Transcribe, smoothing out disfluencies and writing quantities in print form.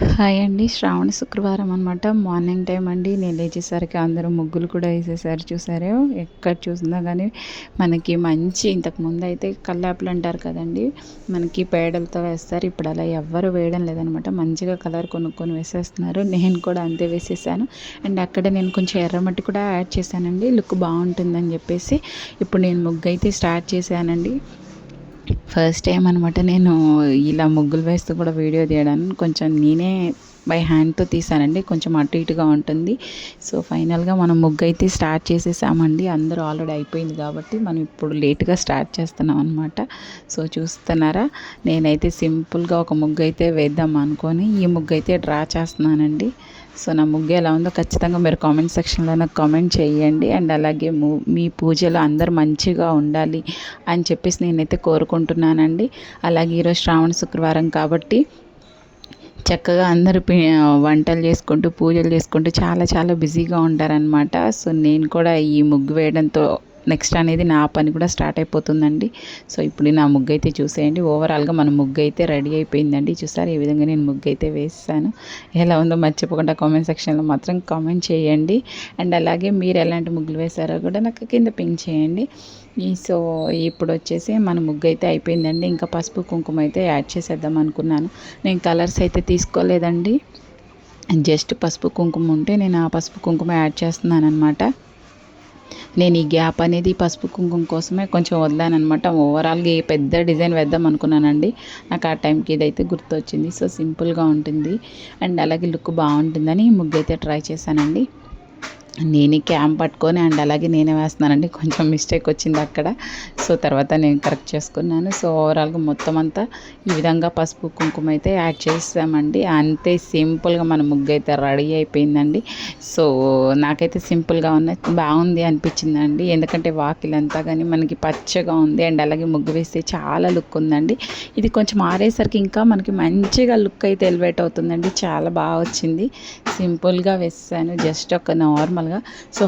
Hi అండి. శ్రావణ శుక్రవారం అనమాట. మార్నింగ్ టైం అండి. నేను లేచేసరికి అందరూ ముగ్గులు కూడా వేసేసారు. చూసారో ఎక్కడ చూసినా కానీ మనకి మంచి ఇంతకుముందు అయితే కల్లాపులు అంటారు కదండి, మనకి పేడలతో వేస్తారు. ఇప్పుడు అలా ఎవ్వరు వేయడం లేదనమాట. మంచిగా కలర్ కొనుక్కొని వేసేస్తున్నారు. నేను కూడా అంతే వేసేసాను. అండ్ అక్కడ నేను కొంచెం ఎర్రమట్టి కూడా యాడ్ చేశానండి, లుక్ బాగుంటుందని చెప్పేసి. ఇప్పుడు నేను ముగ్గు అయితే స్టార్ట్ చేశానండి. ఫస్ట్ టైం అనమాట నేను ఇలా ముగ్గులు వేస్తూ కూడా వీడియో తీయడం. కొంచెం నేనే బై హ్యాండ్తో తీసానండి, కొంచెం అటు ఇటుగా ఉంటుంది. సో ఫైనల్గా మనం ముగ్గు అయితే స్టార్ట్ చేసేసామండి. అందరూ ఆల్రెడీ అయిపోయింది కాబట్టి మనం ఇప్పుడు లేట్గా స్టార్ట్ చేస్తున్నాం అనమాట. సో చూస్తున్నారా, నేనైతే సింపుల్గా ఒక ముగ్గు అయితే వేద్దాం అనుకొని ఈ ముగ్గు అయితే డ్రా చేస్తున్నానండి. సో నా ముగ్గు ఎలా ఉందో ఖచ్చితంగా మీరు కామెంట్ సెక్షన్లో నాకు కామెంట్ చేయండి. అండ్ అలాగే మీ పూజలు అందరు మంచిగా ఉండాలి అని చెప్పేసి నేనైతే కోరుకుంటున్నానండి. అలాగే ఈరోజు శ్రావణ శుక్రవారం కాబట్టి చక్కగా అందరూ వంటలు చేసుకుంటూ పూజలు చేసుకుంటూ చాలా చాలా బిజీగా ఉంటారనమాట. సో నేను కూడా ఈ ముగ్గు వేయడంతో నెక్స్ట్ అనేది నా పని కూడా స్టార్ట్ అయిపోతుందండి. సో ఇప్పుడు నా ముగ్గు అయితే చూసేయండి. ఓవరాల్గా మన ముగ్గు అయితే రెడీ అయిపోయిందండి. చూసారు ఈ విధంగా నేను ముగ్గు అయితే వేసాను. ఎలా ఉందో మర్చిపోకుండా కామెంట్ సెక్షన్లో మాత్రం కామెంట్ చేయండి. అండ్ అలాగే మీరు ఎలాంటి ముగ్గులు వేసారో కూడా నాకు కింద పింక్ చేయండి. సో ఇప్పుడు వచ్చేసి మన ముగ్గు అయితే అయిపోయిందండి. ఇంకా పసుపు కుంకుమ అయితే యాడ్ చేసేద్దాం అనుకున్నాను. నేను కలర్స్ అయితే తీసుకోలేదండి, జస్ట్ పసుపు కుంకుమ ఉంటే నేను ఆ పసుపు కుంకుమ యాడ్ చేస్తున్నాను అనమాట. నేను ఈ గ్యాప్ అనేది పసుపు కుంకుమ కోసమే కొంచెం వదిలానమాట. ఓవరాల్గా ఏ పెద్ద డిజైన్ వేద్దాం అనుకున్నానండి, నాకు ఆ టైంకి ఇదైతే గుర్తొచ్చింది. సో సింపుల్గా ఉంటుంది అండ్ అలాగే లుక్ బాగుంటుందని ముగ్గు అయితే ట్రై చేశానండి. నేనే క్యామ్ పట్టుకొని అండ్ అలాగే నేనే వేస్తున్నానండి. కొంచెం మిస్టేక్ వచ్చింది అక్కడ. సో తర్వాత నేను కరెక్ట్ చేసుకున్నాను. సో ఓవరాల్గా మొత్తం అంతా ఈ విధంగా పసుపు కుంకుమ అయితే యాడ్ చేసామండి. అంతే సింపుల్గా మన ముగ్గు అయితే రెడీ అయిపోయిందండి. సో నాకైతే సింపుల్గా బాగుంది అనిపించిందండి. ఎందుకంటే వాకిలంతా కానీ మనకి పచ్చగా ఉంది అండ్ అలాగే ముగ్గు వేస్తే చాలా లుక్ ఉందండి. ఇది కొంచెం ఆరేసరికి ఇంకా మనకి మంచిగా లుక్ అయితే ఎలివేట్ అవుతుందండి. చాలా బాగా వచ్చింది. సింపుల్గా వేసాను, జస్ట్ ఒక నార్మల్గా. సో